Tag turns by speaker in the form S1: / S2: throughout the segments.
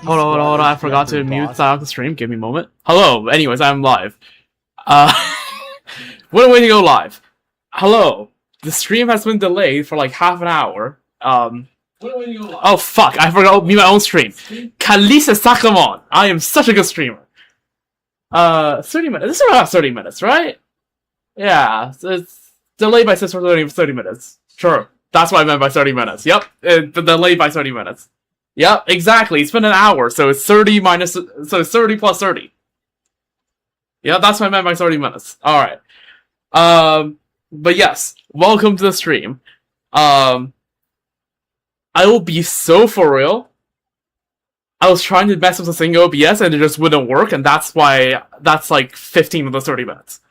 S1: Hold on, I forgot to mute the stream. Give me a moment. Hello, anyways, I'm live. What a way to go live. Hello, the stream has been delayed for like half an hour. What a way to go live. Oh fuck, I forgot to mute my own stream. Kalisa Sakamon, I am such a good streamer. 30 minutes, this is around 30 minutes, right? Yeah, it's delayed by 30 minutes. Sure, that's what I meant by 30 minutes. Yep, delayed by 30 minutes. Yep, exactly. It's been an hour, so it's 30 plus 30. Yeah, that's what I meant by 30 minutes. Alright. But yes, welcome to the stream. I will be so for real. I was trying to mess with the single OBS and it just wouldn't work, and that's why that's like 15 of the 30 minutes.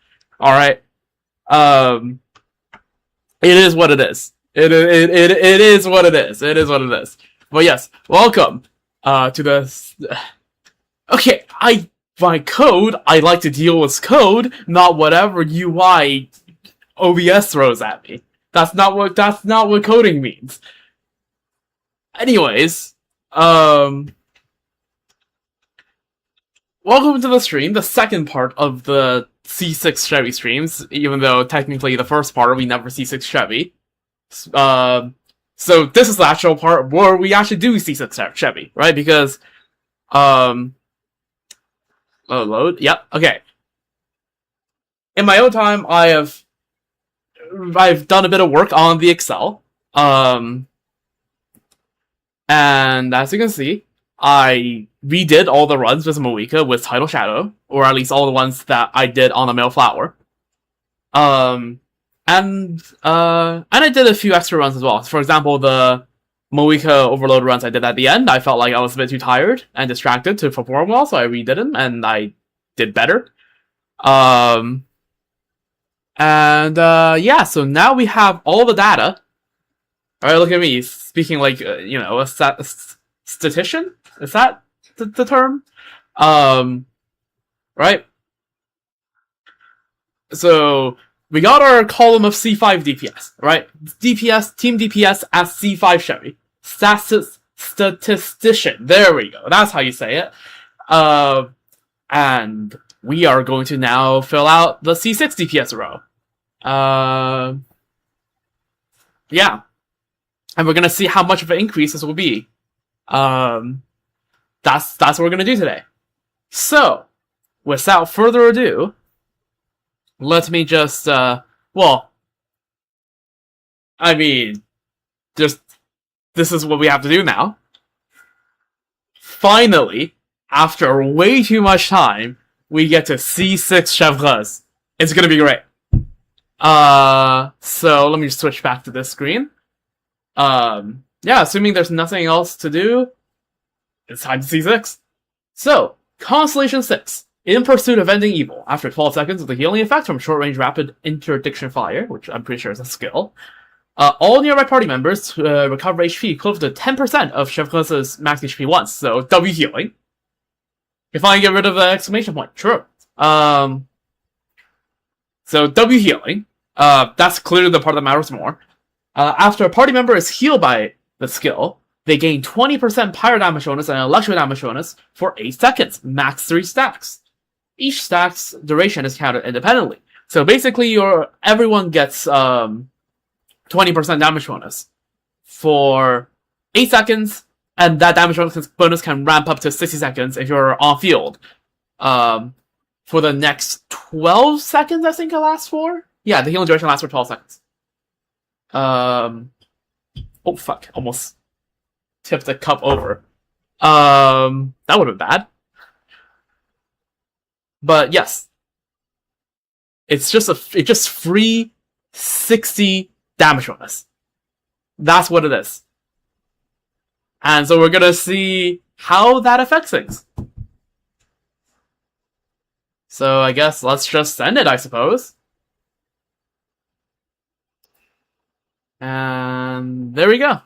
S1: Alright. It is what it is. It is what it is. It is what it is. But yes, welcome to the... Okay, by code, I like to deal with code, not whatever UI OBS throws at me. That's not what coding means. Anyways, welcome to the stream, the second part of the C6 Chevy streams, even though technically the first part we never C6 Chevy. So this is the actual part where we actually do C6 Chevy, right? Because, load, yep, okay. In my own time, I've done a bit of work on the Excel, and as you can see, I redid all the runs with Moika with Tidal Shadow, or at least all the ones that I did on the Male Flower. And I did a few extra runs as well. For example, the Moika overload runs I did at the end, I felt like I was a bit too tired and distracted to perform well, so I redid them, and I did better. Yeah, so now we have all the data. Alright, look at me, speaking like, a statistician? Is that the term? Right? So... we got our column of C5 DPS, right? DPS, team DPS as C5 Chevy. Statistician. There we go. That's how you say it. And we are going to now fill out the C6 DPS row. Yeah. And we're going to see how much of an increase this will be. That's what we're going to do today. So, without further ado... let me just, well, I mean, just, this is what we have to do now. Finally, after way too much time, we get to C6 Chevreuse. It's gonna be great. So let me just switch back to this screen. Yeah, assuming there's nothing else to do, it's time to C6. So, Constellation 6. In pursuit of ending evil, after 12 seconds with the healing effect from short-range rapid interdiction fire, which I'm pretty sure is a skill, all nearby party members recover HP equivalent to 10% of Chevreuse's max HP once, so W healing. If I get rid of the exclamation point, true. So W healing, that's clearly the part that matters more. After a party member is healed by the skill, they gain 20% pyro damage bonus and electro damage bonus for 8 seconds, max 3 stacks. Each stack's duration is counted independently. So basically, everyone gets 20% damage bonus for 8 seconds, and that damage bonus can ramp up to 60 seconds if you're on field. For the next 12 seconds, I think it lasts for? Yeah, the healing duration lasts for 12 seconds. Oh fuck, almost tipped the cup over. That would have been bad. But yes, it's just free 60 damage bonus. That's what it is. And so we're gonna see how that affects things. So I guess let's just send it, I suppose. And there we go.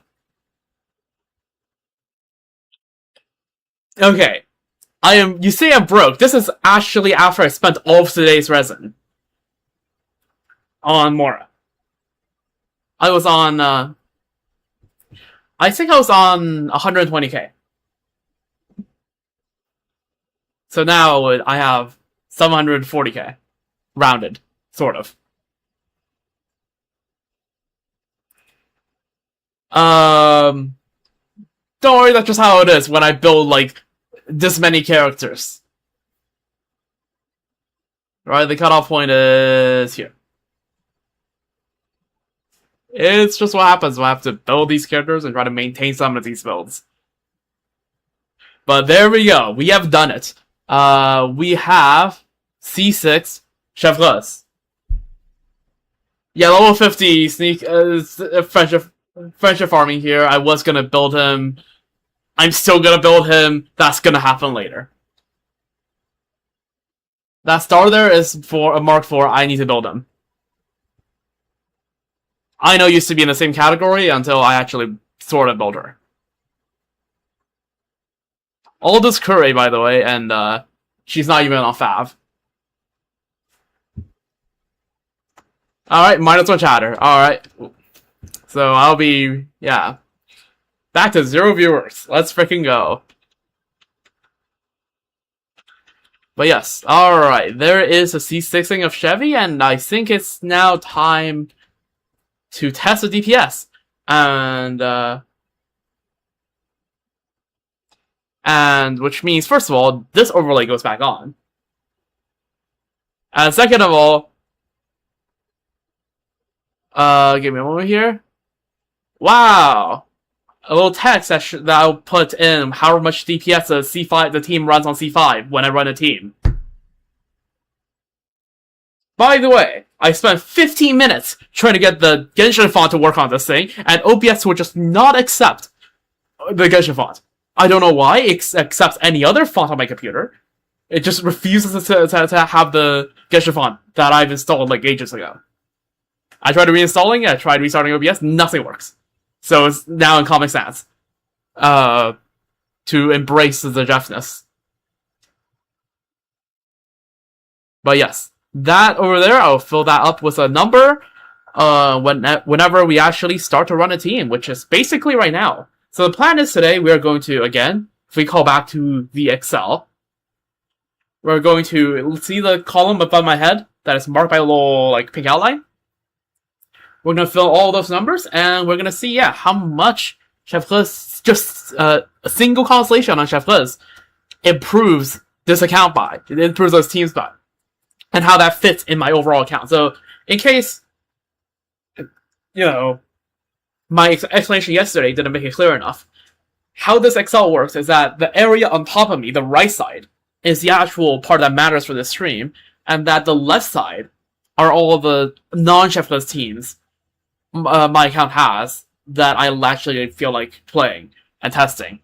S1: Okay. You say I'm broke. This is actually after I spent all of today's resin. On Mora. I was on, I think I was on 120k. So now I have 740k. Rounded. Sort of. Don't worry, that's just how it is when I build, like, this many characters. Right, the cutoff point is here. It's just what happens when I have to build these characters and try to maintain some of these builds. But there we go. We have done it. We have C6 Chevreuse. Yeah, level 50 sneak friendship farming here. I was gonna build him. I'm still gonna build him. That's gonna happen later. That star there is for a Mark IV. I need to build him. I know used to be in the same category until I actually sort of built her. All this curry, by the way, and she's not even on Fav. Alright, -1 chatter. Alright. So I'll be, yeah. Back to 0 viewers. Let's freaking go. But yes, alright. There is a C6-ing of Chevy, and I think it's now time to test the DPS. And which means, first of all, this overlay goes back on. And second of all, give me a moment here. Wow! A little text that I'll put in how much DPS the team runs on C5 when I run a team. By the way, I spent 15 minutes trying to get the Genshin font to work on this thing, and OBS would just not accept the Genshin font. I don't know why it accepts any other font on my computer. It just refuses to have the Genshin font that I've installed like ages ago. I tried reinstalling it, I tried restarting OBS, nothing works. So it's now in Comic Sans. To embrace the deafness. But yes, that over there, I'll fill that up with a number whenever we actually start to run a team, which is basically right now. So the plan is today we are going to, again, if we call back to the Excel, we're going to see the column above my head that is marked by a little like pink outline. We're going to fill all those numbers, and we're going to see, yeah, how much Chevreuse, just a single constellation on Chevreuse, improves this account by. It improves those teams by. And how that fits in my overall account. So, in case, you know, my explanation yesterday didn't make it clear enough, how this Excel works is that the area on top of me, the right side, is the actual part that matters for this stream, and that the left side are all the non-Chevreuse teams my account has that I actually feel like playing and testing.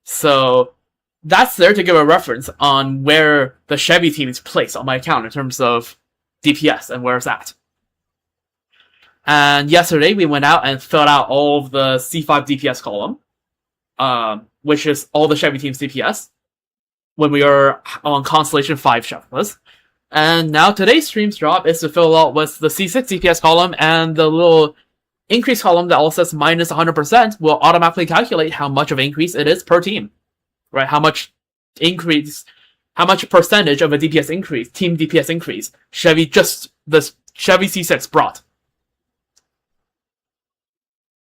S1: So that's there to give a reference on where the Chevy team is placed on my account in terms of DPS and where it's at. And yesterday we went out and filled out all of the C5 DPS column, which is all the Chevy team's DPS, when we are on Constellation 5 Chevreuse. And now today's stream's job is to fill out with the C6 DPS column, and the little increase column that also says minus 100% will automatically calculate how much of increase it is per team. Right? How much percentage of a DPS increase, team DPS increase, the Chevy C6 brought.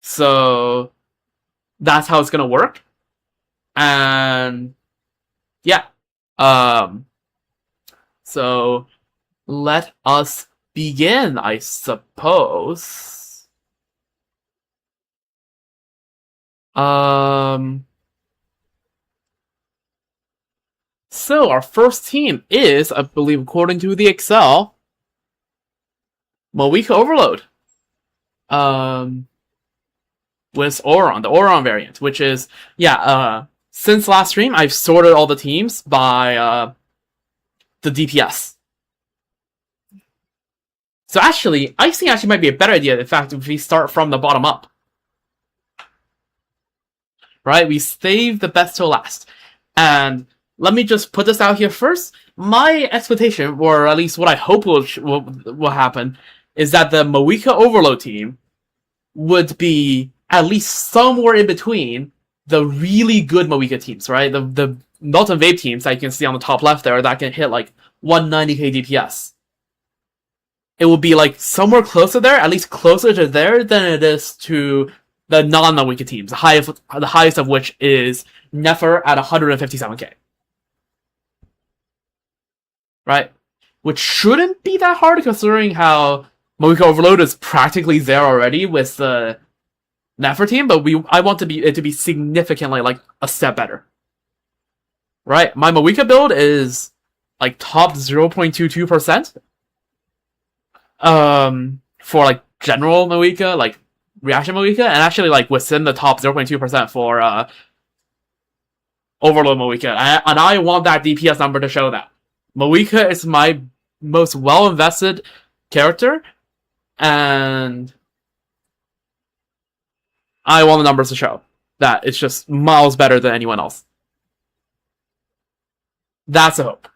S1: So that's how it's gonna work. And yeah. So let us begin, I suppose. So our first team is, I believe, according to the Excel, Moika Overload. With Auron, the Auron variant, which is, yeah, since last stream, I've sorted all the teams by, the DPS. So actually, I think actually might be a better idea, in fact, if we start from the bottom up. Right? We save the best till last. And let me just put this out here first. My expectation, or at least what I hope will happen, is that the Moika Overload team would be at least somewhere in between the really good Moika teams, right? The Dalton Vape teams that you can see on the top left there that can hit like 190k DPS. It will be like somewhere closer there, at least closer to there than it is to the non-Mawika teams, the highest of which is Nefer at 157k. Right? Which shouldn't be that hard considering how Mawika Overload is practically there already with the Nefer team, but I want it to be significantly like a step better. Right? My Mawika build is like top 0.22%. For like general Mawika, like reaction Mawika, and actually like within the top 0.2% for Overload Mawika. And I want that DPS number to show that. Mawika is my most well-invested character, and I want the numbers to show that it's just miles better than anyone else. That's a hope.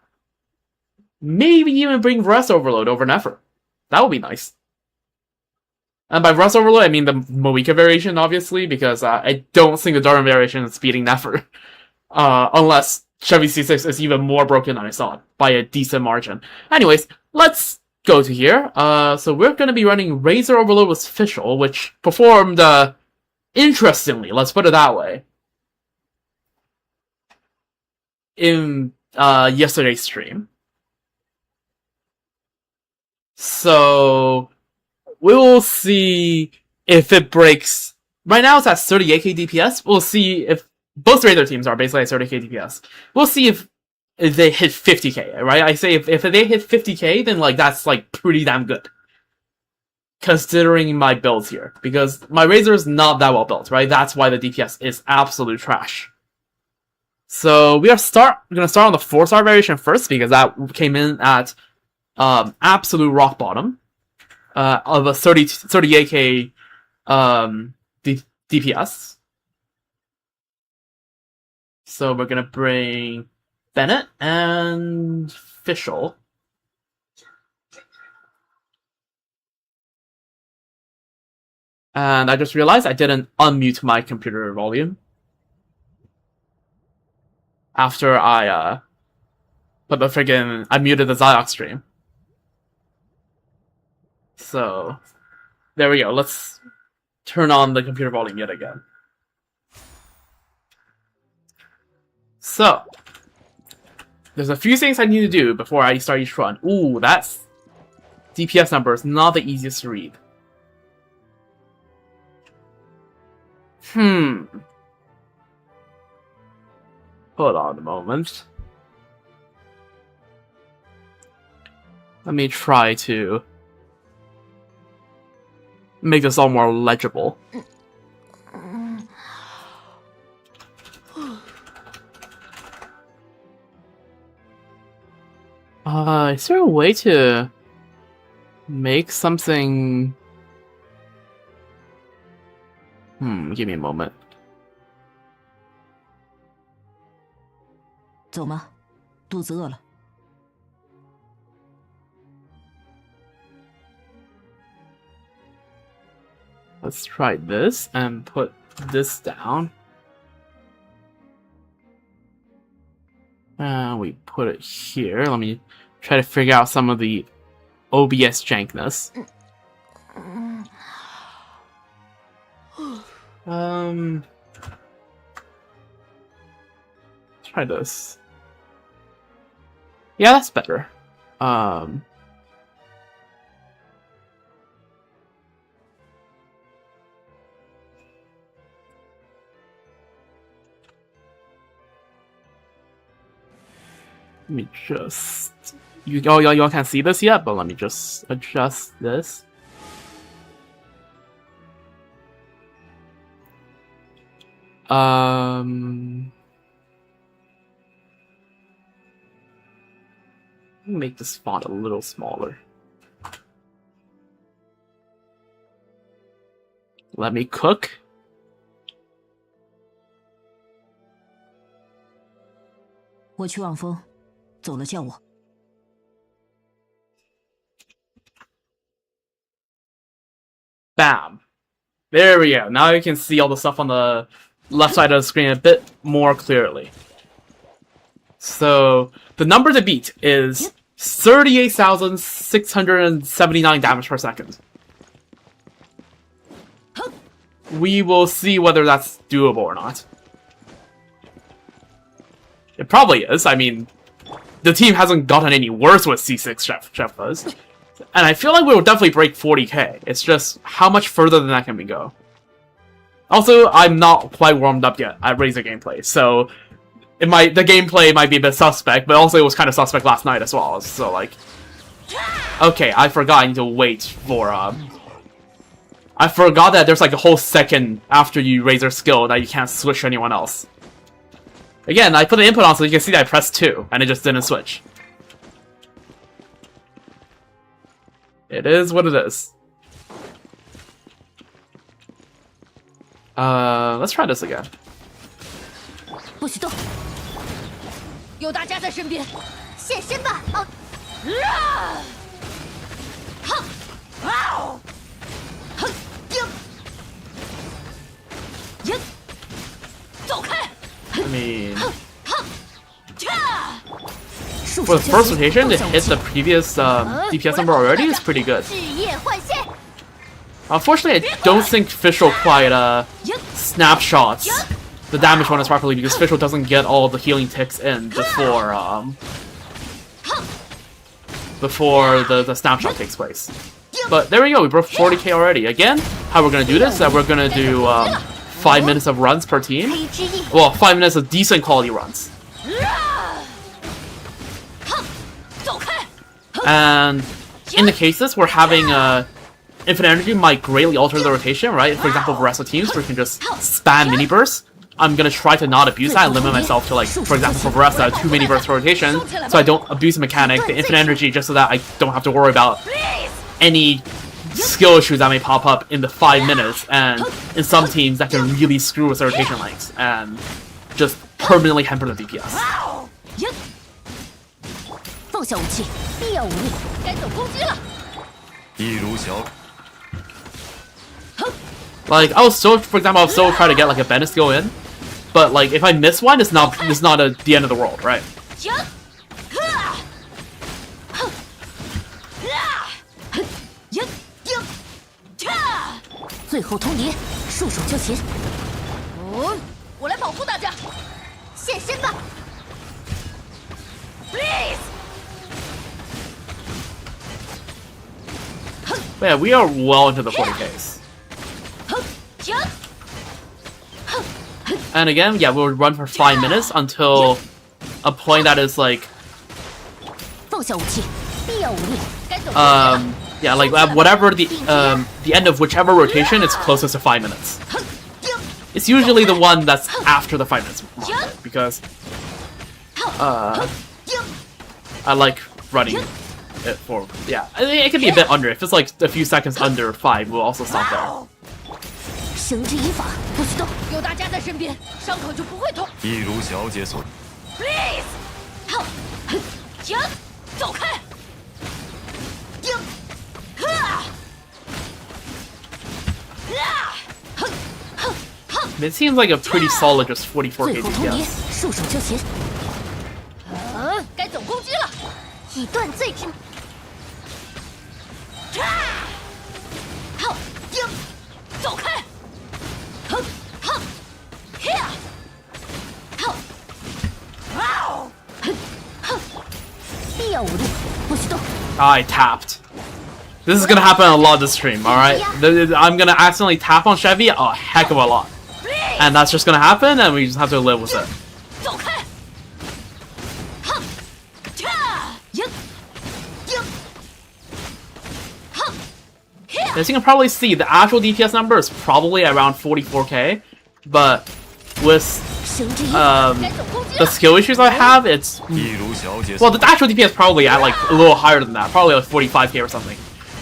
S1: Maybe even bring Rest Overload over Nefer. That would be nice. And by Rust Overload, I mean the Mawika variation, obviously, because I don't think the Darwin variation is beating Nefer. Unless Chevy C6 is even more broken than I saw it, by a decent margin. Anyways, let's go to here. So we're going to be running Razor Overload with Fischl, which performed interestingly, let's put it that way, in yesterday's stream. So we'll see if it breaks. Right now it's at 38k DPS. We'll see if both Razor teams are basically at 30k DPS. We'll see if they hit 50k, right? I say if they hit 50k, then like that's like pretty damn good. Considering my builds here. Because my Razor is not that well built, right? That's why the DPS is absolute trash. So we're gonna start on the 4-star variation first, because that came in at absolute rock bottom of a 38k DPS. So we're gonna bring Bennett and Fischl. And I just realized I didn't unmute my computer volume after I I muted the Zyok stream. So, there we go. Let's turn on the computer volume yet again. So, there's a few things I need to do before I start each run. Ooh, that's DPS number is not the easiest to read. Hold on a moment. Let me try to make this all more legible. Is there a way to make something... give me a moment.
S2: 走吗？肚子饿了。
S1: Let's try this and put this down. And we put it here. Let me try to figure out some of the OBS jankness. Let's try this. Yeah, that's better. Let me just... Y'all can't see this yet, but let me just adjust this. Make this font a little smaller. Let me cook.
S2: 我去望风，走了叫我。
S1: Bam. There we go. Now you can see all the stuff on the left side of the screen a bit more clearly. So the number to beat is 38,679 damage per second. We will see whether that's doable or not. It probably is. I mean, the team hasn't gotten any worse with C6 Chevreuse. And I feel like we will definitely break 40k. It's just how much further than that can we go? Also, I'm not quite warmed up yet at Razor gameplay, so the gameplay might be a bit suspect, but also it was kind of suspect last night as well. So like, okay, I forgot I need to wait for I forgot that there's like a whole second after you raise your skill that you can't switch to anyone else. Again, I put the input on so you can see that I pressed 2, and it just didn't switch. It is what it is. Let's try this again.
S2: 不许动！
S3: 有大家在身边，现身吧！走开！
S1: I mean, for the first rotation to hit the previous DPS number already is pretty good.
S3: 置业换现，
S1: Unfortunately, I don't think Fischl quite snapshots the damage bonus properly because Fischl doesn't get all the healing ticks in before the snapshot takes place. But there we go, we broke 40k already. Again, how we're gonna do this is that we're gonna do 5 minutes of runs per team.
S3: 黑之翼，
S1: Well, 5 minutes of decent quality runs.
S3: 走开！
S1: And in the cases where having infinite energy might greatly alter the rotation, right? For example, for wrestler teams where you can just spam mini bursts, I'm gonna try to not abuse that and limit myself to, like, for example, for Varesta, 2 mini bursts per rotation, so I don't abuse the mechanic, the infinite energy, just so that I don't have to worry about any skill issues that may pop up in the 5 minutes, and in some teams that can really screw with the rotation lengths and just permanently hamper the DPS.
S2: 放下武器，必要无力。
S3: 该走攻击了。
S1: Like, for example, I'll still try to get, like, a Bennett skill in, but, like, if I miss one, it's not the end of the world, right?
S2: 最后通牒，束手就擒。
S3: 我来保护大家，现身吧 ！Please，
S1: But yeah, we are well into the 40Ks. And again, yeah, we'll run for 5 minutes until a point that is like,
S2: 放下武器，必要无力。
S1: yeah, like whatever the end of whichever rotation is closest to 5 minutes. It's usually the one that's after the 5 minutes mark, because I like running it for, yeah, I mean, it can be a bit under. If it's like a few seconds under 5, we'll also stop there.
S2: 绳之以法，不许动。
S3: 有大家在身边，伤口就不会痛。
S4: 一如小姐所。
S3: Please， 走开！
S1: It seems like a pretty solid just 44k
S2: 最后通牒
S1: DPS.，
S2: 束手就擒。
S3: 该走攻击了，以断罪之。走开！
S2: 必要无力，不许动。
S1: I tapped. This is gonna happen a lot this stream, alright? I'm gonna accidentally tap on Chevy a heck of a lot. And that's just gonna happen, and we just have to live with it.
S3: 走开！
S1: As you can probably see, the actual DPS number is probably around 44k, but with
S2: 绳之以法，
S1: the skill issues I have, it's
S4: 一如小姐
S1: well,
S4: 所。
S1: the actual DPS probably at like a little higher than that, probably like 45k or something.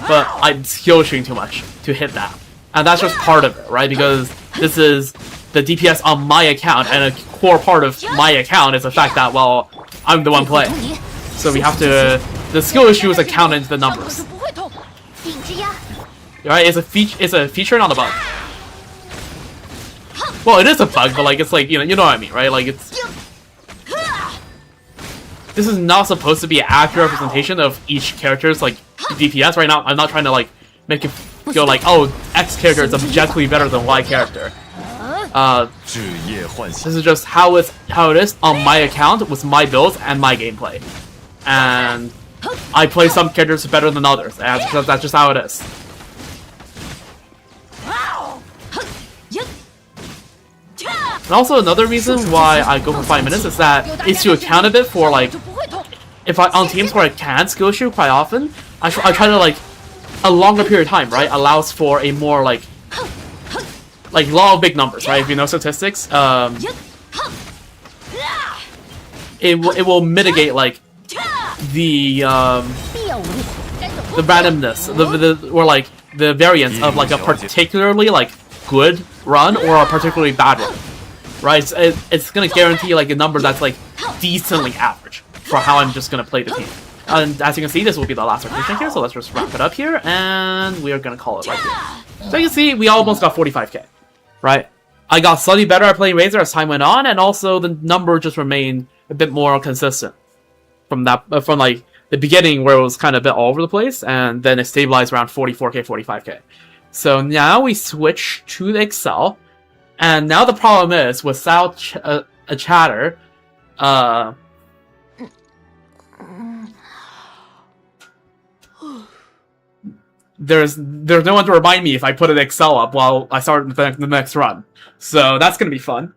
S1: But I'm skill shooting too much to hit that, and that's just part of it, right? Because this is the DPS on my account, and a core part of my account is the fact that, well, I'm the one
S2: 最后
S1: playing,
S2: 通牒，
S1: so we have to. The skill issues account into the
S3: 伤口
S1: numbers,
S3: 就不会痛。顶之压，
S1: right? It's a feature, not a bug. Well, it is a bug, but like it's like you know what I mean, right? Like it's this is not supposed to be an accurate representation of each character's like DPS. Right now, I'm not trying to like make it feel like, oh, X character is objectively better than Y character. This is just how it is on my account with my builds and my gameplay, and I play some characters better than others, and that's just how it is. And also another reason why I go for 5 minutes is that it's to account a bit for like, if I on teams where I can't skill shoot quite often, I try to like a longer period of time, right? Allows for a more like law of big numbers, right? If you know statistics, it will mitigate like the randomness, or like the variance of like a particularly like good run or a particularly bad run, right? It's gonna guarantee like a number that's like decently average for how I'm just gonna play the team. And as you can see, this will be the last rotation here, so let's just wrap it up here, and we are gonna call it right here. So you can see, we almost got 45k, right? I got slightly better at playing Razor as time went on, and also the number just remained a bit more consistent from that, from like the beginning where it was kind of a bit all over the place, and then it stabilized around 44k, 45k. So now we switch to the Excel, and now the problem is, without a chatter, there's no one to remind me if I put an Excel up while I start the next run. So that's gonna be fun.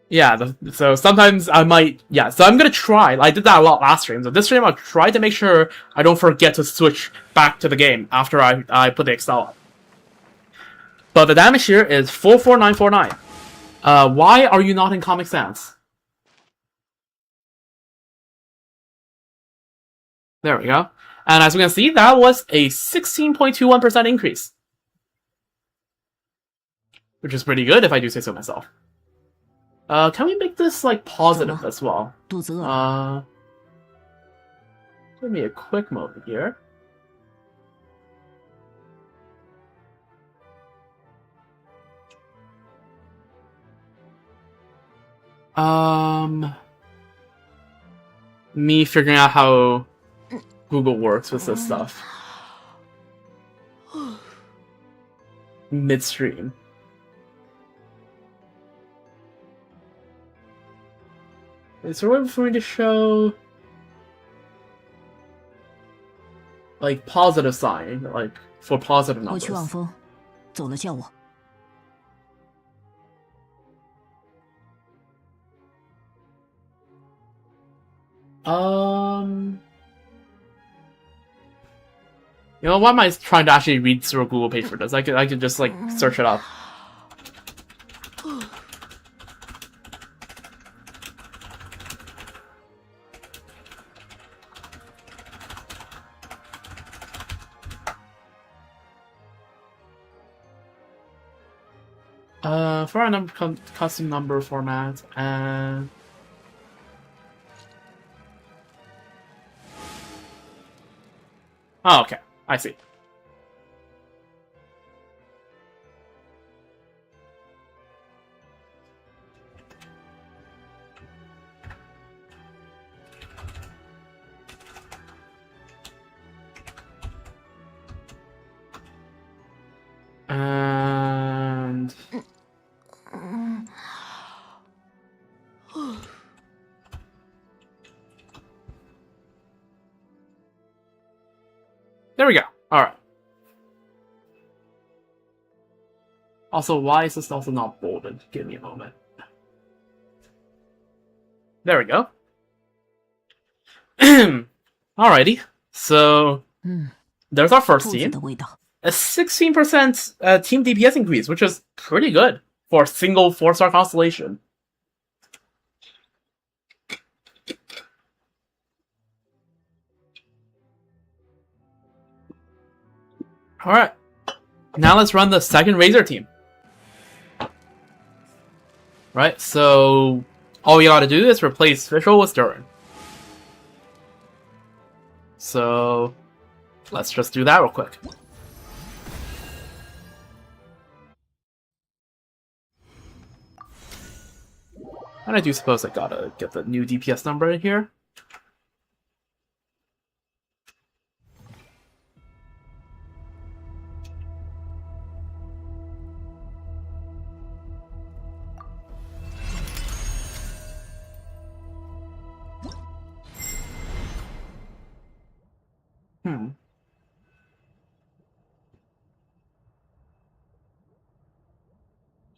S1: Yeah, so sometimes I might... Yeah, so I'm gonna try. I did that a lot last stream. So this stream I'll try to make sure I don't forget to switch back to the game after I put the Excel up. But the damage here is 44949. Why are you not in Comic Sans? There we go. And as we can see, that was a 16.21% increase. Which is pretty good if I do say so myself. Can we make this like positive as well? Give me a quick moment here. Me figuring out how Google works with this stuff. Midstream. Is there a way for me to show like positive sign, like for positive numbers?
S2: 我去望风，走了叫我。
S1: You know, why am I trying to actually read through a Google page for this? I could just like search it up. For our custom number format, and oh, okay, I see. And there we go. Alright. Also, why is this also not bolded? Give me a moment. There we go. Alrighty. So, there's our first team. A 16% team DPS increase, which is pretty good for a single 4-star constellation. Alright. Now let's run the second Razor team. Right, so all you gotta do is replace Fischl with Durin. So let's just do that real quick. And I do suppose I gotta get the new DPS number in here.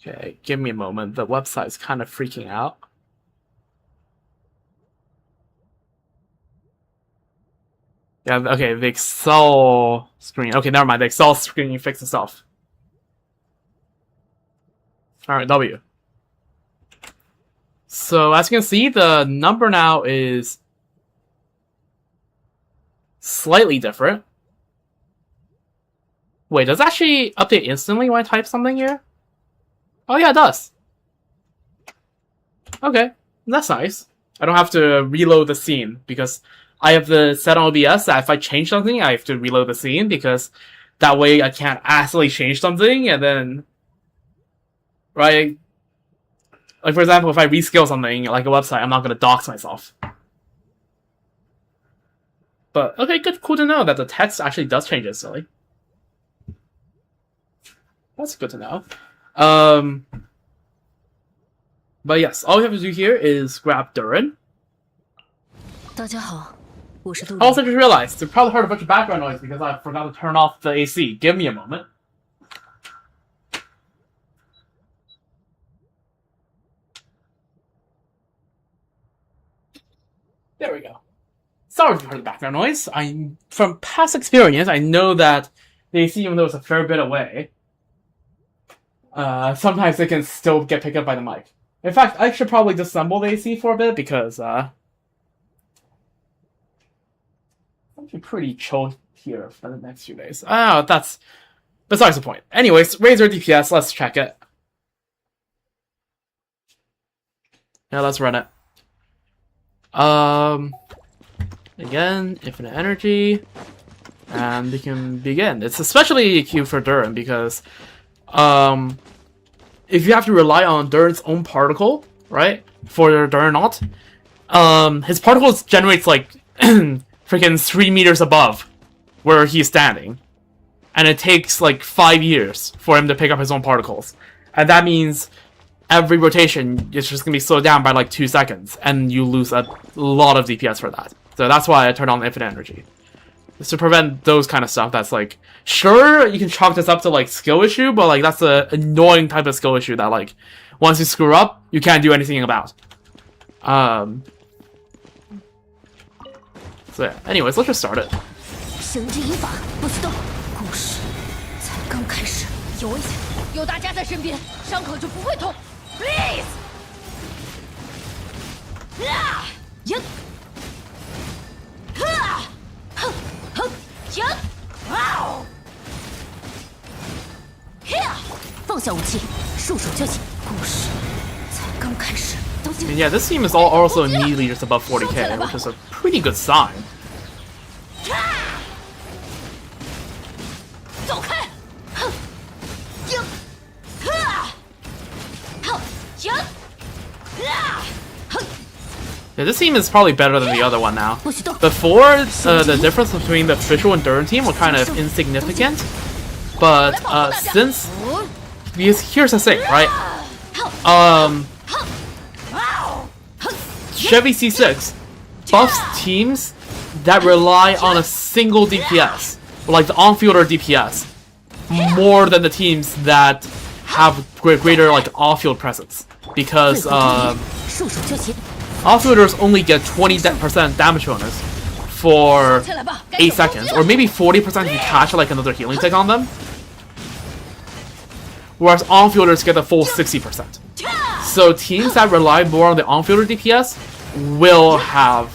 S1: Okay, give me a moment. The website's kind of freaking out. Yeah, okay, the Excel screen. Okay, never mind. The Excel screen fixed itself. Alright, W. So, as you can see, the number now is slightly different. Wait, does it actually update instantly when I type something here? Oh yeah, it does. Okay, that's nice. I don't have to reload the scene because I have the set on OBS that if I change something, I have to reload the scene because that way I can't accidentally change something and then, right? Like for example, if I rescale something like a website, I'm not gonna dox myself. But okay, good, cool to know that the text actually does change instantly. That's good to know. But yes, all we have to do here is grab Durin.
S2: 大家好，我是杜
S1: I also just realized, you probably heard a bunch of background noise because I forgot to turn off the AC. Give me a moment. There we go. Sorry if you heard the background noise. From past experience, I know that the AC, even though it's a fair bit away, sometimes it can still get picked up by the mic. In fact, I should probably disassemble the AC for a bit because, it's actually pretty chill here for the next few days. Oh, that's besides the point. Anyways, Razor DPS, let's check it. Yeah, let's run it. Again, infinite energy, and we can begin. It's especially cute for Durin because, if you have to rely on Durin's own particle, right, for your Durinaut, his particles generates like freaking 3 meters above where he's standing, and it takes like 5 years for him to pick up his own particles, and that means every rotation is just gonna be slowed down by like 2 seconds, and you lose a lot of DPS for that. So that's why I turned on infinite energy. Just to prevent those kind of stuff that's like, sure, you can chalk this up to like skill issue, but like that's an annoying type of skill issue that like, once you screw up, you can't do anything about. So yeah, anyways, let's just start it.
S2: 绳之以法，不许动。故事才刚开始，有危险。
S3: 有大家在身边，伤口就不会痛。Please。啊！
S2: 赢！
S3: 哈！哼哼！赢！啊！呀！
S2: 放下武器，束手就擒。故事才刚开始。
S1: And yeah, this team is also immediately just above 40k, which is a pretty good sign.
S3: 走开！哼！赢！哈！哼！赢！啊！哼！
S1: Yeah, this team is probably better than the other one now. Before, the difference between the official and Durin team were kind of insignificant, but since because here's the thing, right? Chevy C6 buffs teams that rely on a single DPS, like the on-fielder DPS, more than the teams that have greater like off-field presence, because off-fielders only get 20% damage bonus for 8 seconds, or maybe 40% if you catch like another healing tick on them, whereas on-fielders get the full 60%. So teams that rely more on the on-fielder DPS will have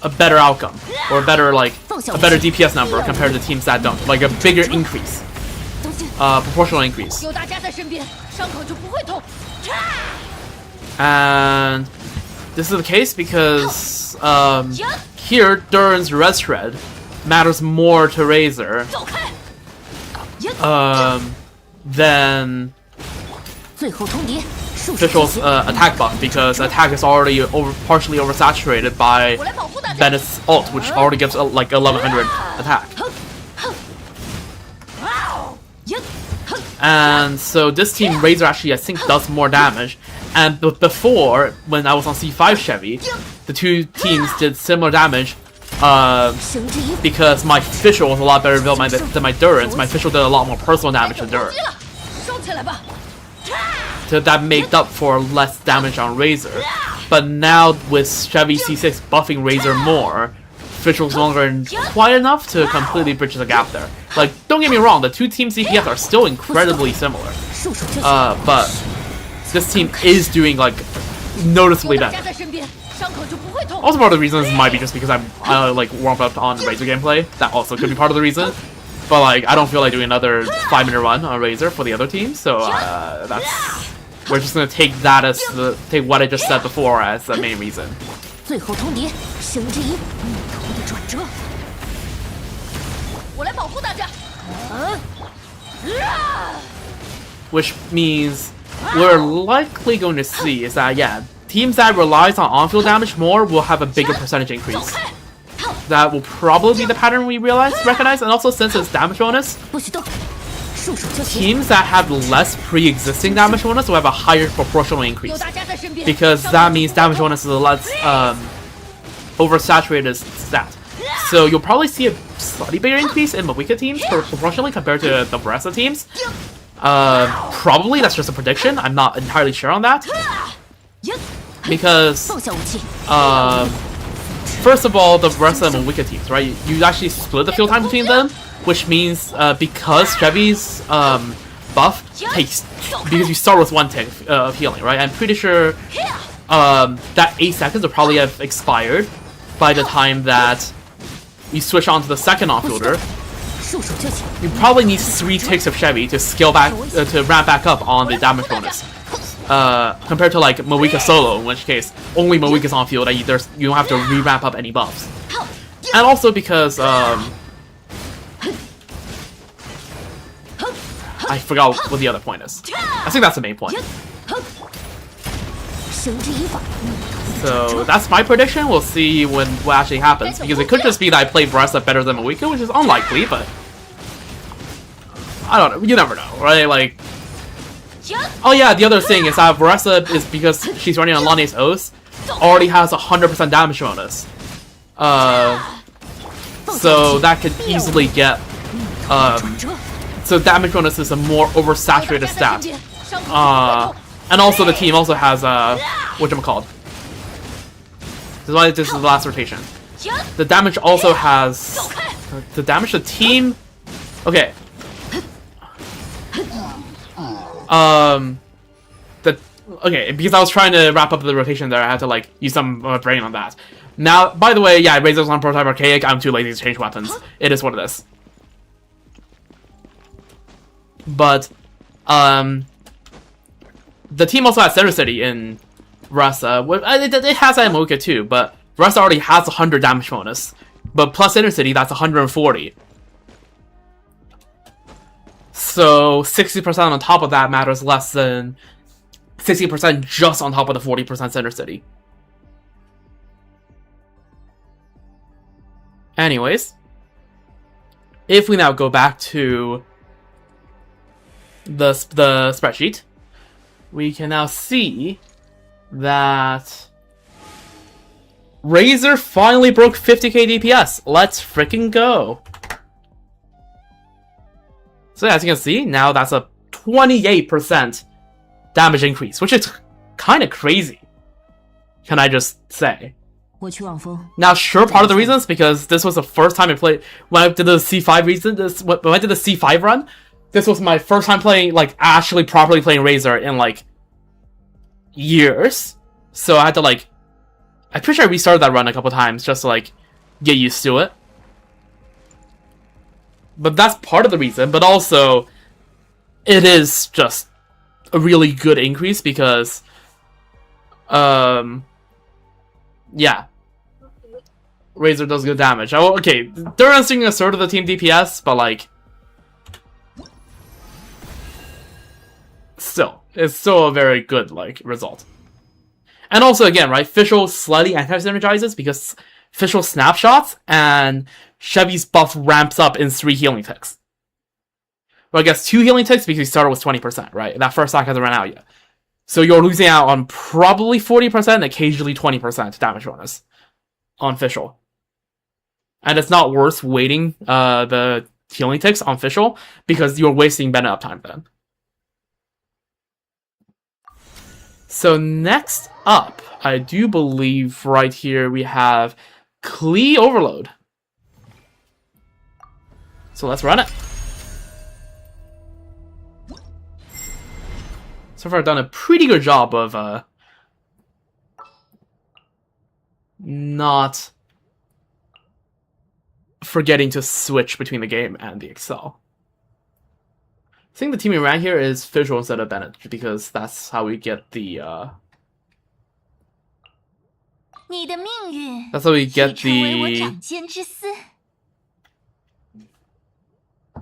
S1: a better outcome, or a better DPS number compared to teams that don't, like a bigger increase, proportional increase. And this is the case because here Durin's Red Shred matters more to Razor than
S2: 最后通牒，束手就
S1: Fischl's
S2: 擒。
S1: attack buff because attack is already partially oversaturated by
S3: 我来保护大家。
S1: Bennett's ult, which already gives like 1100 attack.
S2: 呀，
S1: And so this team Razor actually I think does more damage. And before, when I was on C5 Chevy, the two teams did similar damage.
S2: 绳之以法，
S1: Because my Fischl was a lot better built than my Durance. My Fischl did a lot more personal damage than
S3: 攻
S1: Durance.
S3: 击了，收起来吧。
S1: So that made up for less damage on Razor. But now with Chevy C6 buffing Razor more, Fischl's no longer quite enough to completely bridge the gap there. Like, don't get me wrong, the two teams CPS are still incredibly similar.
S2: 束手就擒。
S1: But this team is doing like noticeably
S3: 有大
S1: better.
S3: 家在身边，伤口就不会痛。
S1: Also, part of the reasons might be just because I'm like warmed up on Razor gameplay. That also could be part of the reason. But like, I don't feel like doing another 5-minute run on Razor for the other team, so that's we're just gonna take that as take what I just said before as the main reason.
S2: 最后通牒，绳之以法，木头的转折。
S3: 我来保护大家。
S1: Which means we're likely going to see is that yeah, teams that relies on on-field damage more will have a bigger percentage
S3: 走
S1: increase.
S3: 开！
S1: That will probably be the pattern we recognize, and also since it's damage bonus,
S2: 不许动，束手就擒。
S1: teams that have less pre-existing damage bonus will have a higher proportional
S3: 有
S1: increase.
S3: 大家在身边。
S1: Because that means damage bonus is a less oversaturated stat. So you'll probably see a slightly bigger increase in Mawika teams proportionally compared to the rest of the teams. Probably that's just a prediction. I'm not entirely sure on that.
S2: 呀，
S1: Because
S2: 放下武器。
S1: first of all, the rest of the Mawika teams, right? You actually split the field time between them, which means because Chevy's buff takes because you start with 1 tick of healing, right? I'm pretty sure that 8 seconds will probably have expired by the time that you switch on to the second on-fielder.
S2: 束手就擒。
S1: You probably need 3 ticks of Chevy to scale back to ramp back up on the damage bonus. Compared to like Mawika solo, in which case only Mawika's on field, you don't have to re-ramp up any buffs. And also because I forgot what the other point is. I think that's the main point.
S2: 绳之以法，木头的转
S1: So
S2: 折。
S1: that's my prediction. We'll see what actually happens because it could just be that I play Baressa better than Mawika, which is unlikely, but I don't know. You never know, right? Like, oh yeah, the other thing is that Baressa is because she's running on Lane's Oath, already has 100% damage bonus. So that could easily get
S2: 转折。
S1: so damage bonus is a more
S3: 有大
S1: oversaturated
S3: 家在身
S1: stat.
S3: 边，伤口就不会痛。
S1: And also the team also has whatchamacallit. This is why this is the last rotation. The damage also has the damage the team. Okay. Okay, because I was trying to wrap up the rotation there, I had to like use some brain on that. Now, by the way, yeah, Razor's on Prototype Archaic. I'm too lazy to change weapons. It is what it is. But the team also has Center City in Rasa. It has that in Mocha too, but Rasa already has 100 damage bonus. But plus Center City, that's 140. So 60% on top of that matters less than 60% just on top of the 40% Center City. Anyways, if we now go back to the spreadsheet, we can now see that Razor finally broke 50k DPS. Let's freaking go. So as you can see, now that's a 28% damage increase, which is kind of crazy. Can I just say?
S2: 我去望风。
S1: Now, sure, part of the reason is because this was the first time I played when I did the C5 when I did the C5 run. This was my first time playing, like, actually properly playing Razor in, like, years. So I had to, like, I'm pretty sure I restarted that run a couple times just to, like, get used to it. But that's part of the reason, but also it is just a really good increase because, yeah. Razor does good damage. Oh, okay, they're instinct a third of the team DPS, but like, still, it's still a very good like result. And also again, right, Fischl slightly anti-synergizes because Fischl snapshots and Chevy's buff ramps up in 3 healing ticks. Well, I guess 2 healing ticks because he started with 20%, right? That first stack hasn't run out yet. So you're losing out on probably 40% and occasionally 20% damage bonus on Fischl. And it's not worth waiting the healing ticks on Fischl because you're wasting Bennett uptime then. So next up, I do believe right here we have Klee Overload. So let's run it. So far I've done a pretty good job of not forgetting to switch between the game and the Excel. I think the team we ran here is Fischl instead of Bennett because that's how we get the that's how we get the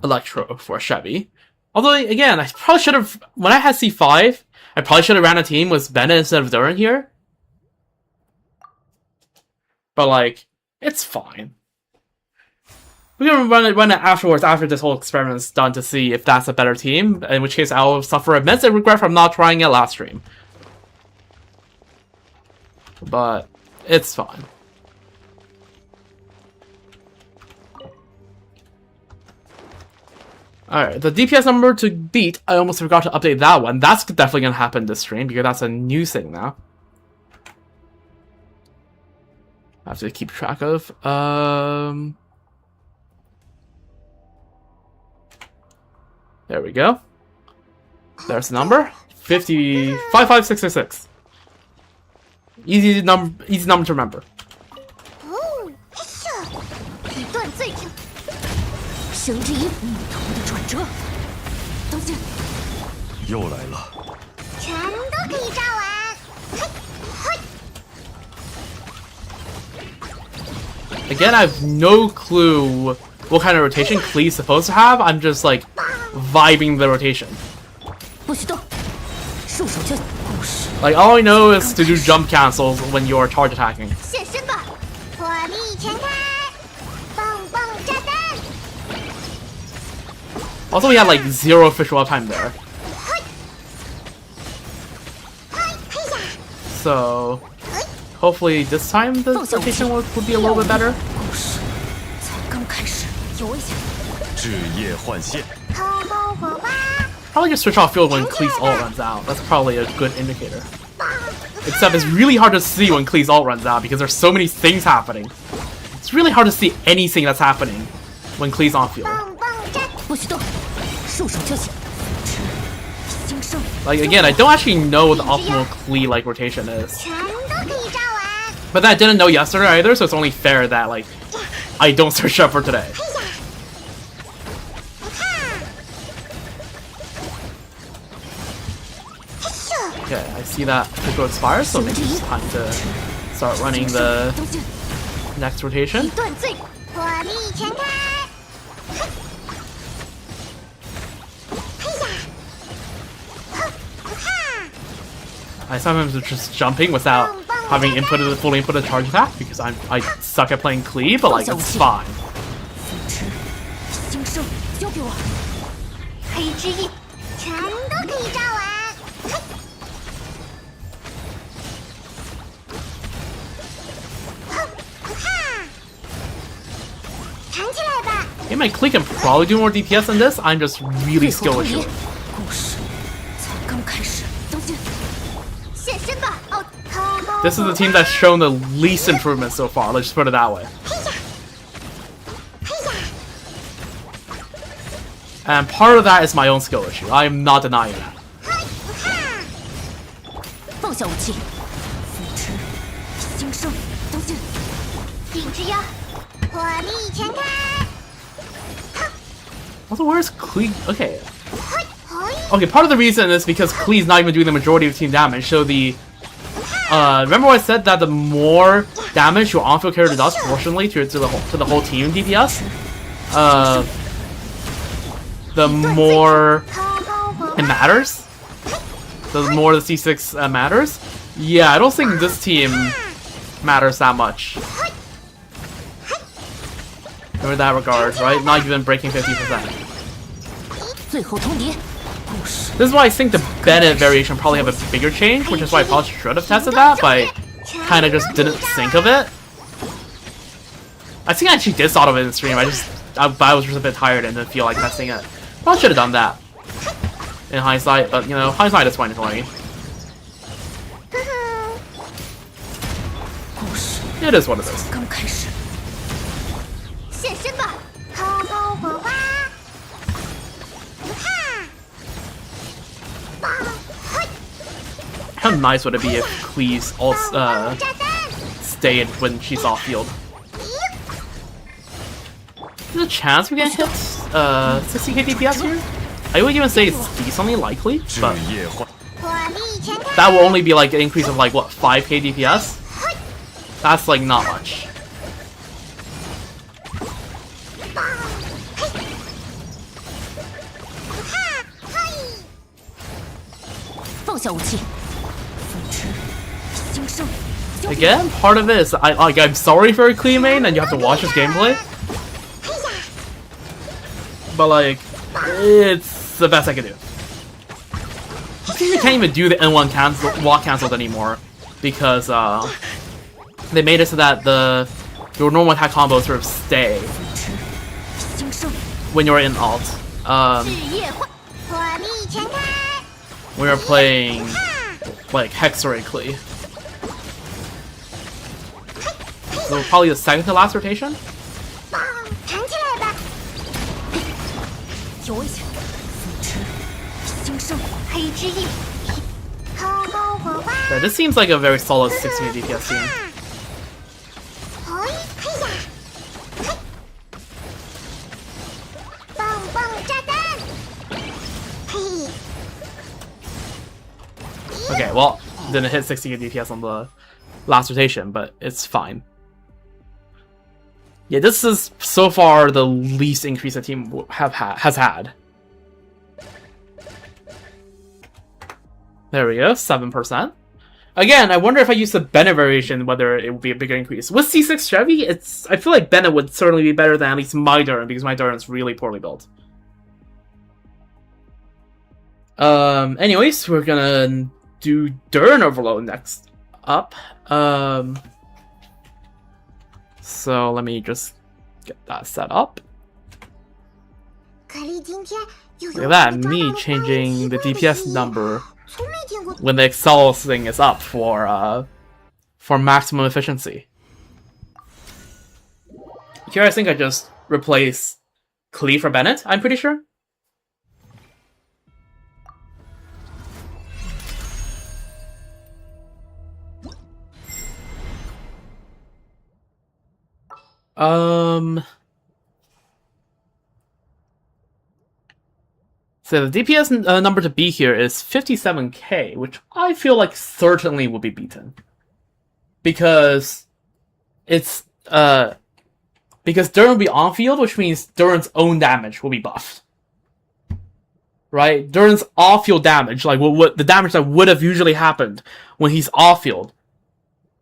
S1: Electro for Chevy. Although, again, I probably should have... When I had C5, I probably should have ran a team with Bennett instead of Duran here. But, like, it's fine. We're gonna run it afterwards, after this whole experiment is done, to see if that's a better team. In which case, I'll suffer immense regret from not trying it last stream. But, it's fine. Alright, the DPS number to beat, I almost forgot to update that one. That's definitely gonna happen this stream, because that's a new thing now. I have to keep track of. There we go. There's the number. 55666. Easy number to remember. Again, I have no clue what kind of rotation Klee's supposed to have. I'm just like vibing the rotation. Like all I know is to do jump cancels when you're charge attacking. Also, we had like 0 official uptime there. So hopefully this time the rotation would be a little bit better. Probably just switch off field when Klee's ult runs out. That's probably a good indicator. Except it's really hard to see when Klee's ult runs out because there's so many things happening. It's really hard to see anything that's happening when Klee's on field. Like again, I don't actually know what the optimal Klee like rotation is. But I didn't know yesterday either, so it's only fair that like I don't search up for today. Okay, I see that Pico expires, so maybe it's time to start running the next rotation. I sometimes am just jumping without having fully inputted charge attack because I suck at playing Klee, but like it's fine. Yeah, my Klee can probably do more DPS than this. I'm just really skill issuing. This is the team that's shown the least improvement so far, let's just put it that way. And part of that is my own skill issue. I am not denying that. Also, where's Klee? Okay. Okay, part of the reason is because Klee's not even doing the majority of team damage, so the... remember what I said that the more damage your on-field character does proportionally to the whole team DPS, the more it matters. the more the C6 matters. Yeah, I don't think this team matters that much. In that regard, right? Not even breaking 50%.
S2: 最后通牒，故事
S1: This is why I think the Bennett variation probably have a bigger change, which is why I probably should have tested that, but I kind of just didn't think of it. I think I actually did thought of it in the stream. I was just a bit tired and didn't feel like testing it. Probably should have done that in hindsight, but you know, hindsight is 2020.
S2: 故事
S1: It is what it is.
S2: 刚开始。
S3: 现身吧，好好火花！哈，
S1: How nice would it be if Cleese also stayed when she's off field? There's a chance we can hit 60k DPS here? I would even say it's decently likely,
S4: 枝
S1: but
S4: 叶换
S3: 火力全开！
S1: that will only be like an increase of like what 5k DPS? That's like not much.
S2: 放下武器，复制新生。
S1: Again, part of it is I'm sorry for a clean main and you have to watch his gameplay. But like, it's the best I can do. I think you can't even do the N1 walk cancelled anymore because they made it so that your normal attack combos sort of stay
S2: 新生，
S1: when you're in alt.
S3: 日夜化，火力全开！
S1: When you're playing like hexorically. So probably the second to last rotation.
S3: 棒，弹起来吧！
S2: 有危险，复制新生。
S3: 黑之翼，好好火花！
S1: Yeah, this seems like a very solid 60 DPS team.
S3: 嘿，嘿呀，嘿，棒棒炸弹！嘿，
S1: Okay, well, didn't hit 60 DPS on the last rotation, but it's fine. Yeah, this is so far the least increase the team has had. There we go, 7%. Again, I wonder if I use the Bennett variation, whether it would be a bigger increase. With C6 Chevy, I feel like Bennett would certainly be better than at least my Duran, because my Duran's really poorly built. Anyways, we're gonna do Duran Overload next up. So let me just get that set up. Look at that, me changing the DPS number when the Excel thing is up for maximum efficiency. Here I think I just replace Klee for Bennett, I'm pretty sure. So the DPS number to be here is 57k, which I feel like certainly will be beaten. Because it's, because Duran will be on field, which means Duran's own damage will be buffed. Right? Duran's off-field damage, like what the damage that would have usually happened when he's off-field,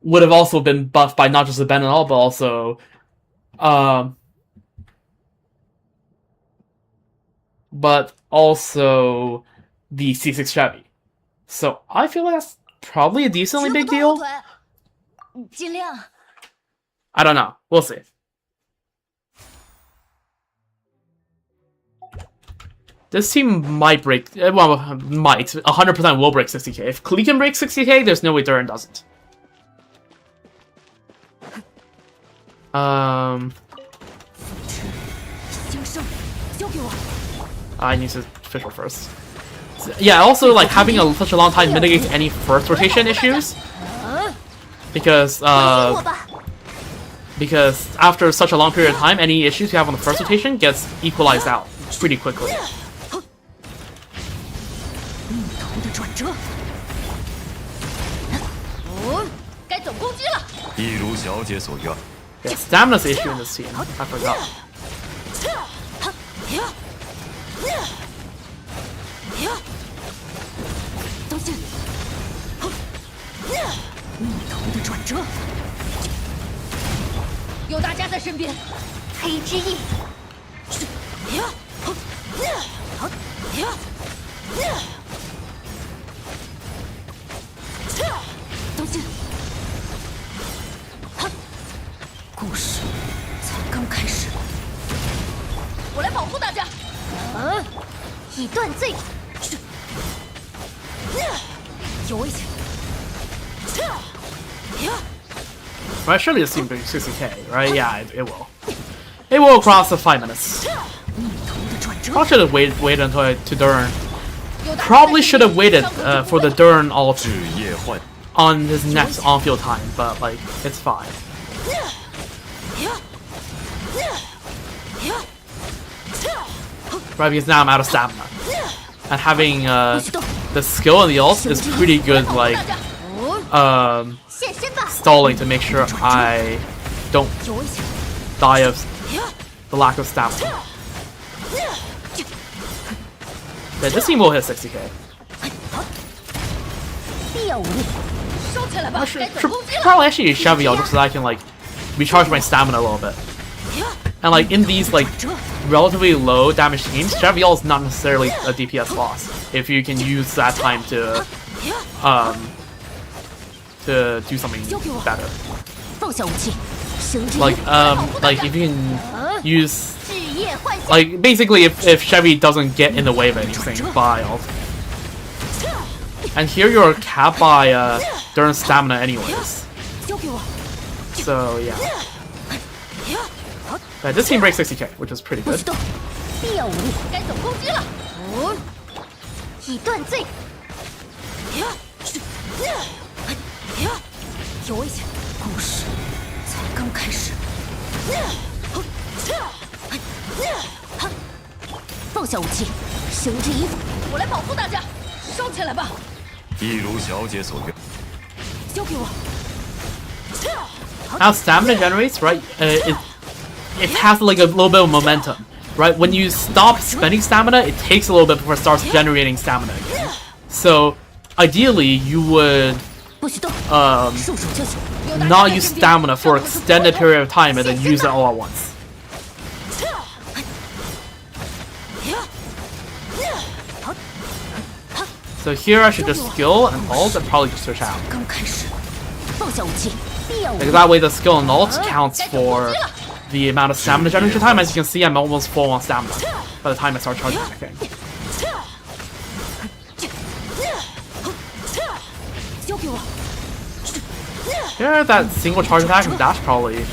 S1: would have also been buffed by not just the Bennett all, but also the C6 Chevy. So I feel like that's probably a decently big deal.
S2: 尽量。
S1: I don't know. We'll see. This team might break, well, might, 100% will break 60k. If Klee can break 60k, there's no way Duran doesn't. I need to official first. Yeah, also like having such a long time mitigates any first rotation issues. Because after such a long period of time, any issues you have on the first rotation gets equalized out pretty quickly.
S2: 转折。
S3: 哦，该总攻击了。
S4: 一如小姐所愿。
S1: Yeah, stamina's the issue in this team. I forgot.
S2: 当心！逆头的转折，
S3: 有大家在身边，黑之翼，
S2: 当心！故事才刚开始。
S3: 我来保护大家。以断罪，
S2: 有危险！
S1: Right, surely this seems 60k, right? Yeah, it will. It will cross the 5 minutes.
S2: 逆头的转折，
S1: Probably should have waited until to Durn.
S3: 有大家在
S1: Probably
S3: 身
S1: should have
S3: 边
S1: waited
S3: 伤口就
S1: for
S3: 不
S1: the
S3: 会
S1: Durn ult
S4: 日夜换
S1: on his next on-field time, but like it's fine. Right, because now I'm out of stamina, and having
S2: 不许动！
S1: the skill and the ult is pretty good,
S3: 保护
S1: like
S3: 大家， 现身吧！
S1: stalling to make sure I don't
S2: 有危险！
S1: die of the lack of stamina. Yeah, this team will hit 60k.
S2: 必要无力。
S3: 收起来吧，该走攻击了。
S1: Probably actually Chevreuse just so I can like recharge my stamina a little bit. And like in these like relatively low damage teams, Chevreuse is not necessarily a DPS boss if you can use that time to do something better.
S2: 放下武器，绳之
S1: Like
S2: 翼，
S1: like if you can use
S3: 日夜唤醒，
S1: like basically if Chevy doesn't get in the way of anything by ult. And here you're capped by Durn stamina anyways.
S2: 交给我。
S1: So yeah. Yeah, this team breaks 60k, which is pretty
S2: 不
S1: good.
S2: 许动！必要无力。
S3: 该走攻击了。以断罪，
S2: 有危险！故事才刚开始。放下武器，绳之以法，
S3: 我来保护大家。收起来吧。
S4: 一如小姐所愿。
S2: 交给我。
S1: Now stamina generates, right? It has like a little bit of momentum, right? When you stop spending stamina, it takes a little bit before it starts generating stamina again. So ideally, you would
S2: 不许动！束手就擒。
S1: not use stamina for an extended period of time and then use it all at once. So here I should just skill and ult and probably just switch out.
S2: 刚开始，放下武器，必要无
S1: Because
S2: 力。
S1: that way the skill and ult counts for the amount of stamina generation time. As you can see, I'm almost full on stamina by the time I start charging my thing.
S2: 交给我。
S1: Here, that single charge attack and dash probably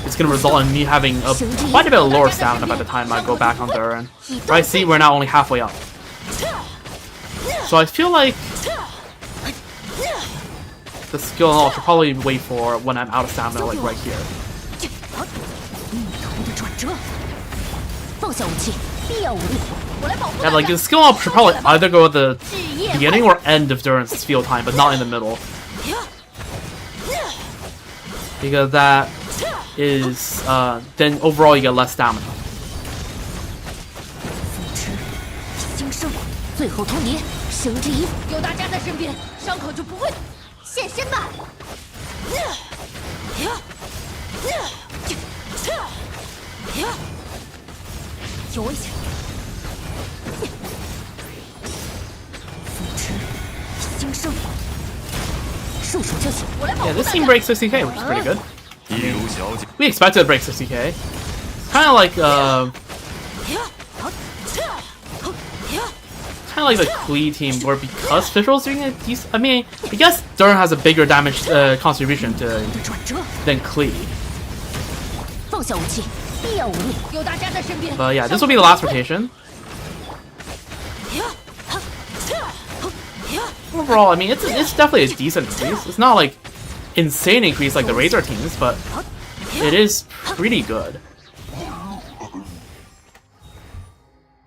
S1: is going to result in me having quite a bit of lower stamina by the time I go back on Durn. Right, see, we're now only halfway up. So I feel like the skill and all should probably wait for when I'm out of stamina, like right here.
S2: 逆头的转折，放下武器，必要无力。
S3: 我来保护
S1: Yeah,
S3: 大
S1: like
S3: 家
S1: the。skill up should probably either go at the
S3: 日夜
S1: beginning or end of Durn's field time, but not in the middle. Because that is, then overall you get less stamina.
S2: 复制，新生，最后通牒，绳之以法。
S3: 有大家在身边，伤口就不会现身吧。
S2: 有危险！复制，新生，束手就擒。
S3: 我来保
S1: Yeah,
S3: 护
S1: this
S3: 大
S1: team
S3: 家。
S1: breaks 60k, which is pretty good.
S4: 一如小姐，
S1: We expected to break 60k. Kind of like, kind of like the Klee team, where because Fischl's doing it, I mean, I guess Durn has a bigger damage contribution to
S2: 的转折，
S1: than Klee.
S2: 放下武器，必要无力。
S3: 有大家在身边。
S1: But yeah, this will be the last rotation. Overall, I mean, it's definitely a decent increase. It's not like insane increase like the Razor teams, but it is pretty good.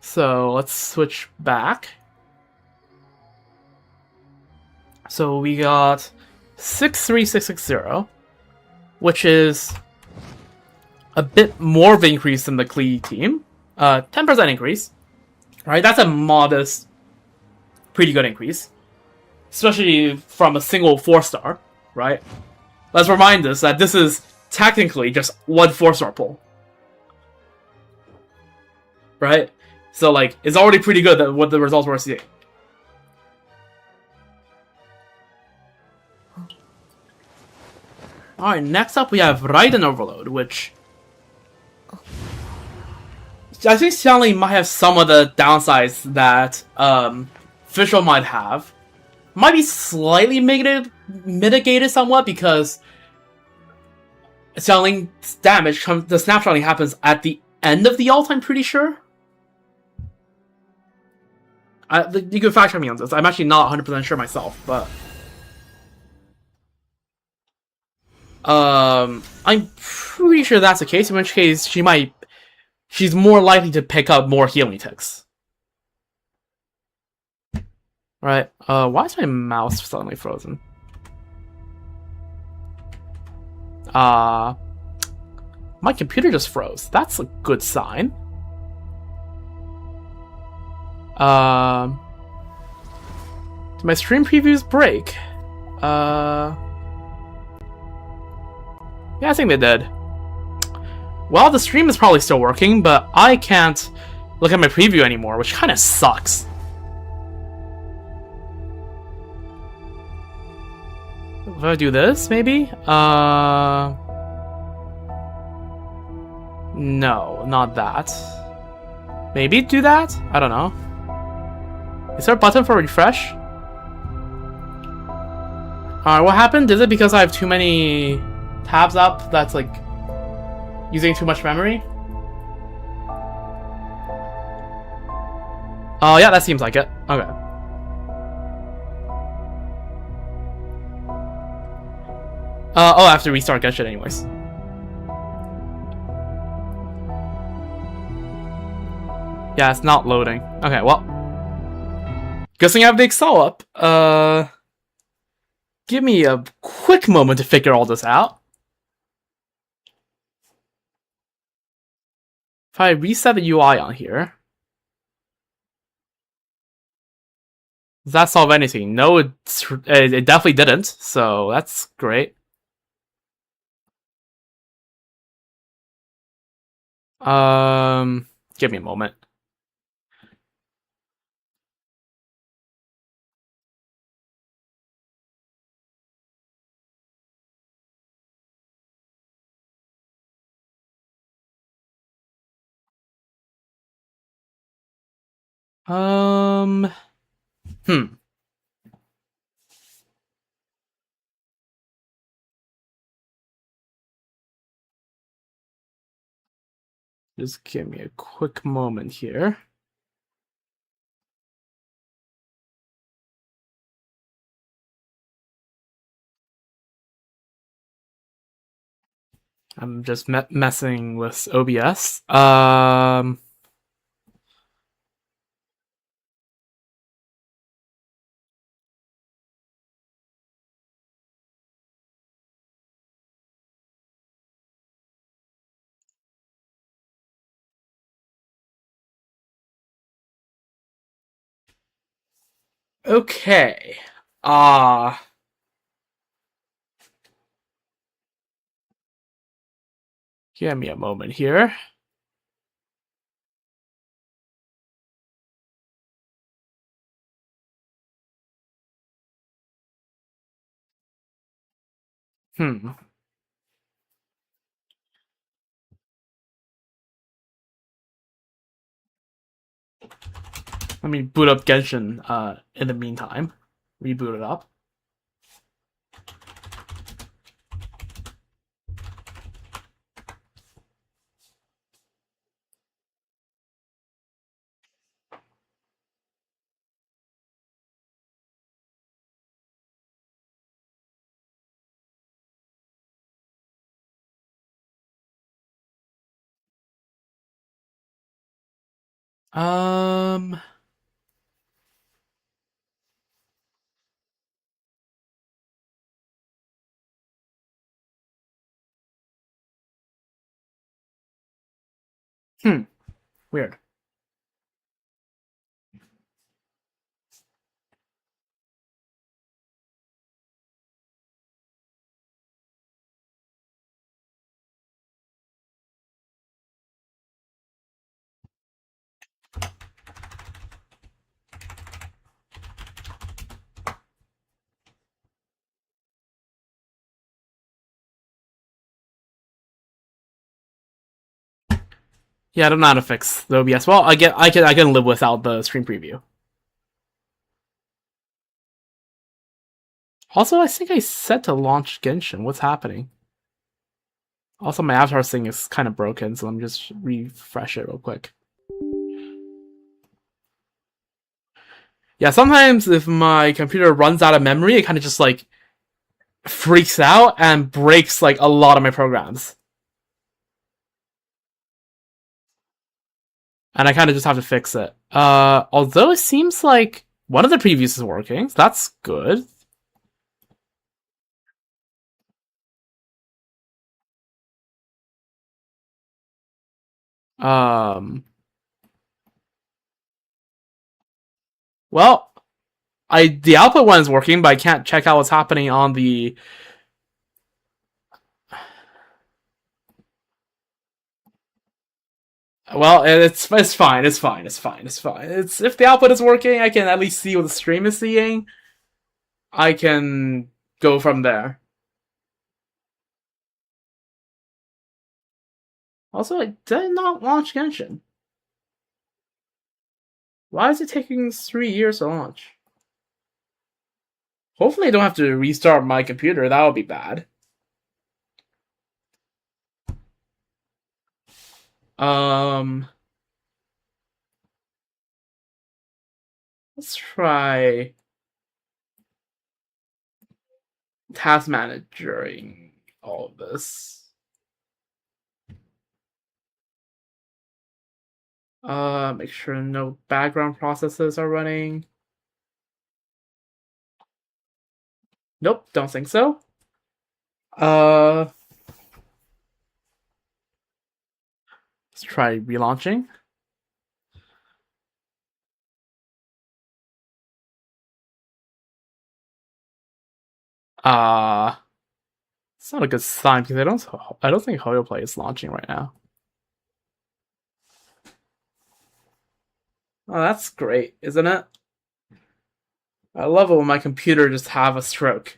S1: So let's switch back. So we got 63660, which is a bit more of an increase than the Klee team. 10% increase. Right, that's a modest, pretty good increase. Especially from a single 4-star. right? Let's remind us that this is technically just one 4-star pull. Right? So, like, it's already pretty good that what the results we're seeing. Alright, next up we have Raiden Overload, which I think Xiangling might have some of the downsides that Fischl might have. Might be slightly mitigated somewhat because Xiangling's damage, the snapshotting happens at the end of the ult, I'm pretty sure. You can fact check me on this. I'm actually not 100% sure myself, but I'm pretty sure that's the case. In which case, she's more likely to pick up more healing ticks. Right? Why is my mouse suddenly frozen? My computer just froze. That's a good sign. Do my stream previews break? Yeah, I think they did. Well, the stream is probably still working, but I can't look at my preview anymore, which kind of sucks. If I do this, maybe? No, not that. Maybe do that? I don't know. Is there a button for refresh? Alright, what happened? Is it because I have too many tabs up that's like using too much memory? Oh, yeah, that seems like it. Okay. Oh, I have to restart Genshin anyways. Yeah, it's not loading. Okay, well. Guessing I have the Excel up. Give me a quick moment to figure all this out. If I reset the UI on here, does that solve anything? No, it definitely didn't, so that's great. Give me a moment. Hmm. Just give me a quick moment here. I'm just messing with OBS. Okay. Give me a moment here. Hmm. Let me boot up Genshin in the meantime. Reboot it up. Weird. Yeah, I don't know how to fix the OBS. Well, I can live without the stream preview. Also, I think I set to launch Genshin. What's happening? Also, my avatar thing is kind of broken, so let me just refresh it real quick. Yeah, sometimes if my computer runs out of memory, it kind of just like freaks out and breaks like a lot of my programs. And I kind of just have to fix it. Although it seems like one of the previews is working, so that's good. Um, well, the output one is working, but I can't check out what's happening on the. Well, it's fine. It's fine. It's fine. It's fine. It's if the output is working, I can at least see what the stream is seeing. I can go from there. Also, I did not launch Genshin. Why is it taking 3 years to launch? Hopefully I don't have to restart my computer. That would be bad. Let's try task managing all of this. Make sure no background processes are running. Nope, don't think so. Let's try relaunching. It's not a good sign because I don't think Hoyo Play is launching right now. Oh, that's great, isn't it? I love it when my computer just have a stroke.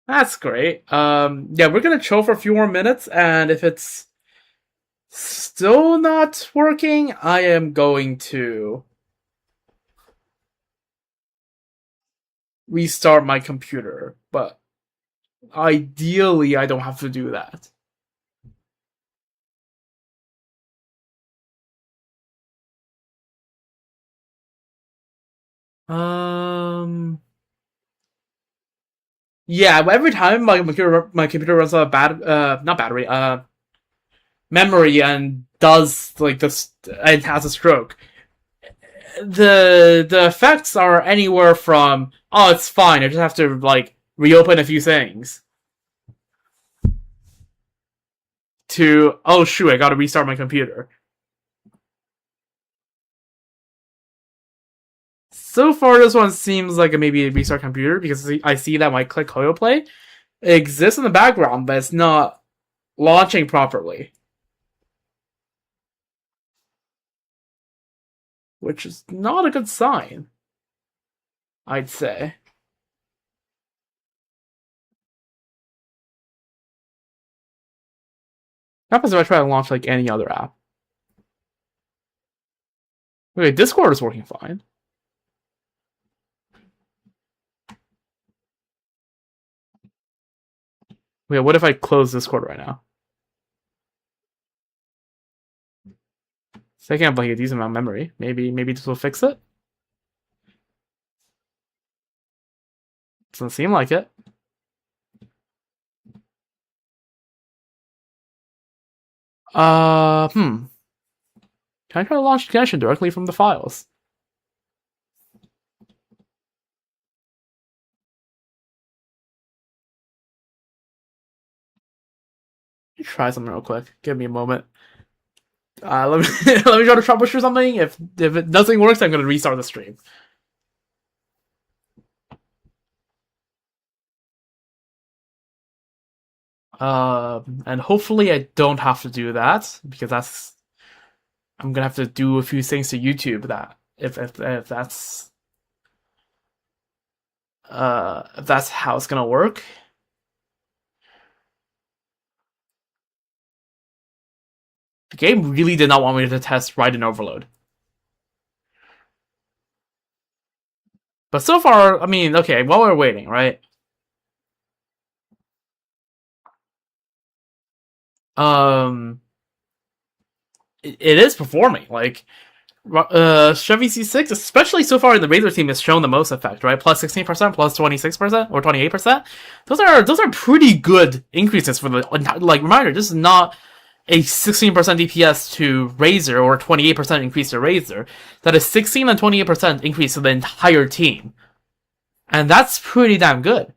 S1: That's great. Yeah, we're gonna chill for a few more minutes, and if it's still not working, I am going to restart my computer. But ideally, I don't have to do that. Yeah, but every time my computer runs out of not battery, memory and does like this, it has a stroke. The effects are anywhere from it's fine, I just have to like reopen a few things to oh shoot, I gotta restart my computer. So far, this one seems like maybe a restart computer because I see that my Click Hoyo Play exists in the background, but it's not launching properly. Which is not a good sign, I'd say. What happens if I try to launch like any other app? Okay, Discord is working fine. Wait, what if I close Discord right now? So I can have like a decent amount of memory. Maybe this will fix it. Doesn't seem like it. Can I try to launch Genshin directly from the files? Let me try something real quick. Give me a moment. Let me let me try to troubleshoot something. If it nothing works, I'm gonna restart the stream. And hopefully I don't have to do that because I'm gonna have to do a few things to YouTube that if that's how it's gonna work. The game really did not want me to test Raiden Overload. But so far, I mean, okay, while we're waiting, right? It is performing. Like, Chevy C6, especially so far in the Razor team, has shown the most effect, right? Plus 16%, plus 26%, or 28%. Those are pretty good increases for the, like, reminder, this is not a 16% DPS to Razor or 28% increase to Razor. That is 16 and 28% increase to the entire team. And that's pretty damn good.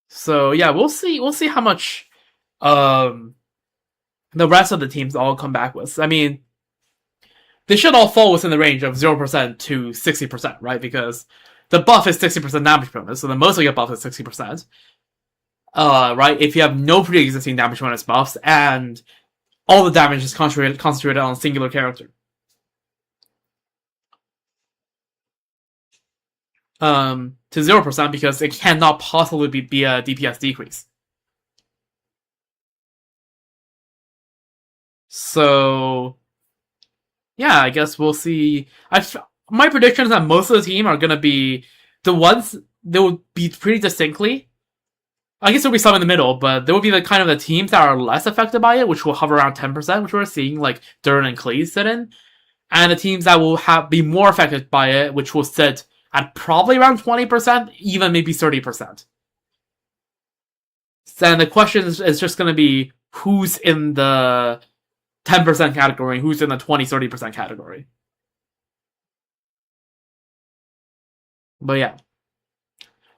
S1: So yeah, we'll see how much the rest of the teams all come back with. I mean, they should all fall within the range of 0% to 60%, right? Because the buff is 60% damage bonus, so the most you get buff is 60%. Right? If you have no pre-existing damage bonus buffs, and all the damage is concentrated on a singular character. To 0% because it cannot possibly be a DPS decrease. So, yeah, I guess we'll see. My prediction is that most of the team are going to be the ones that will be pretty distinctly. I guess there'll be some in the middle, but there will be the kind of the teams that are less affected by it, which will hover around 10%, which we're seeing like Durin and Cleese sit in, and the teams that will be more affected by it, which will sit at probably around 20%, even maybe 30%. Then the question is just going to be who's in the 10% category and who's in the 20-30% category. But yeah.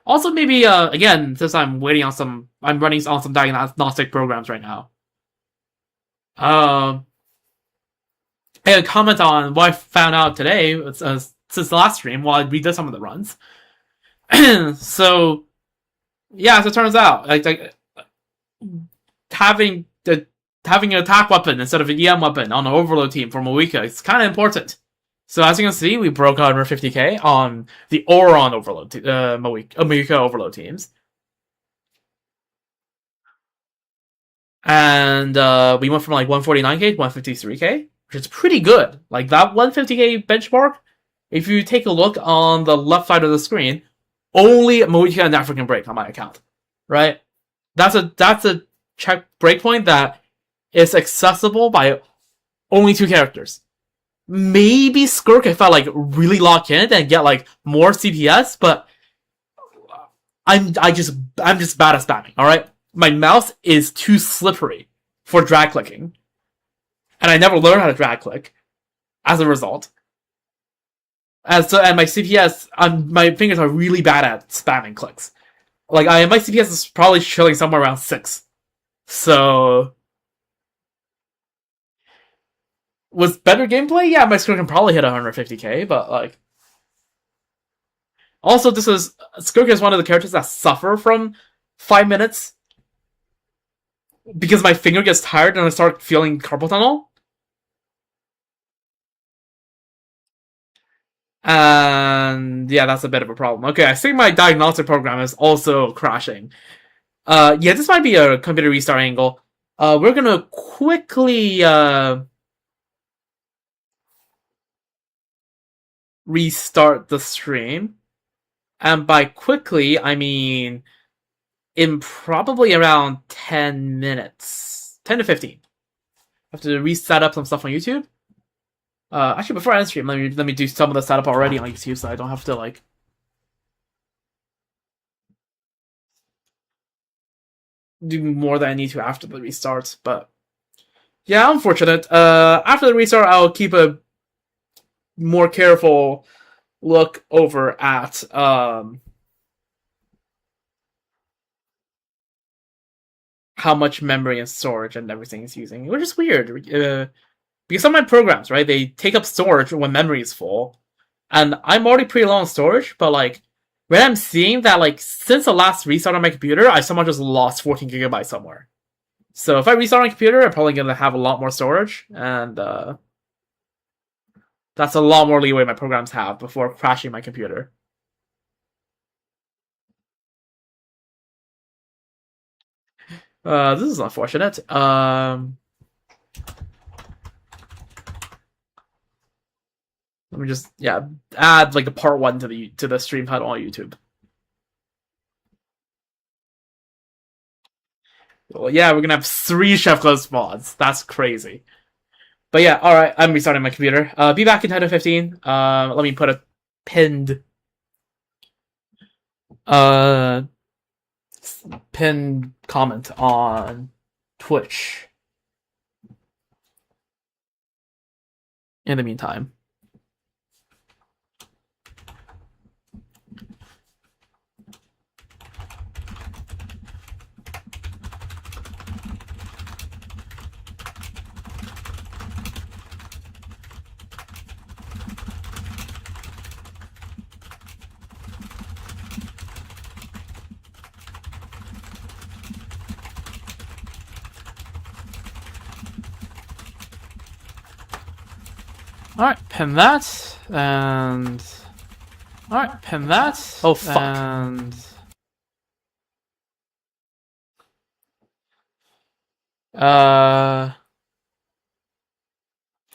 S1: Also, maybe, again, since I'm running on some diagnostic programs right now. And comment on what I found out today, since the last stream, while I redid some of the runs. So, yeah, as it turns out, like having an attack weapon instead of an EM weapon on an overload team for Moika is kind of important. So as you can see, we broke 150k on the Oron overload, Moika overload teams. And we went from like 149k to 153k, which is pretty good. Like that 150k benchmark, if you take a look on the left side of the screen, only Moika and African Break on my account, right? That's a check breakpoint that is accessible by only 2 characters. Maybe Skirk if I like really lock in and get like more CPS, but I'm just bad at spamming, alright? My mouse is too slippery for drag clicking. And I never learned how to drag click as a result. And my CPS, my fingers are really bad at spamming clicks. Like my CPS is probably chilling somewhere around 6. So with better gameplay, yeah, my Skirk can probably hit 150k, but like also Skirk is one of the characters that suffer from 5 minutes because my finger gets tired and I start feeling carpal tunnel. And yeah, that's a bit of a problem. Okay, I think my diagnostic program is also crashing. Yeah, this might be a computer restart angle. We're gonna quickly restart the stream. And by quickly, I mean in probably around 10 minutes. 10 to 15. I have to reset up some stuff on YouTube. Actually, before I end stream, let me do some of the setup already on YouTube so I don't have to, like, do more than I need to after the restart. But yeah, unfortunate. After the restart, I'll keep a more careful look over at how much memory and storage and everything is using, which is weird. Because some of my programs, right, they take up storage when memory is full, and I'm already pretty low on storage. But like when I'm seeing that, like since the last restart on my computer, I somehow just lost 14 gigabytes somewhere. So if I restart my computer, I'm probably gonna have a lot more storage, and that's a lot more leeway my programs have before crashing my computer. This is unfortunate. Let me just add like the part 1 to the stream title on YouTube. Well, yeah, we're gonna have 3 Chevreuse mods. That's crazy. But yeah, all right. I'm restarting my computer. Be back in 10 to 15. Let me put a pinned comment on Twitch. In the meantime. Alright, pin that, and... Alright, pin that. Oh, fuck. And...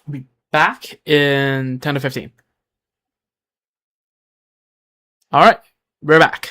S1: Be back in 10 to 15. Alright, we're back.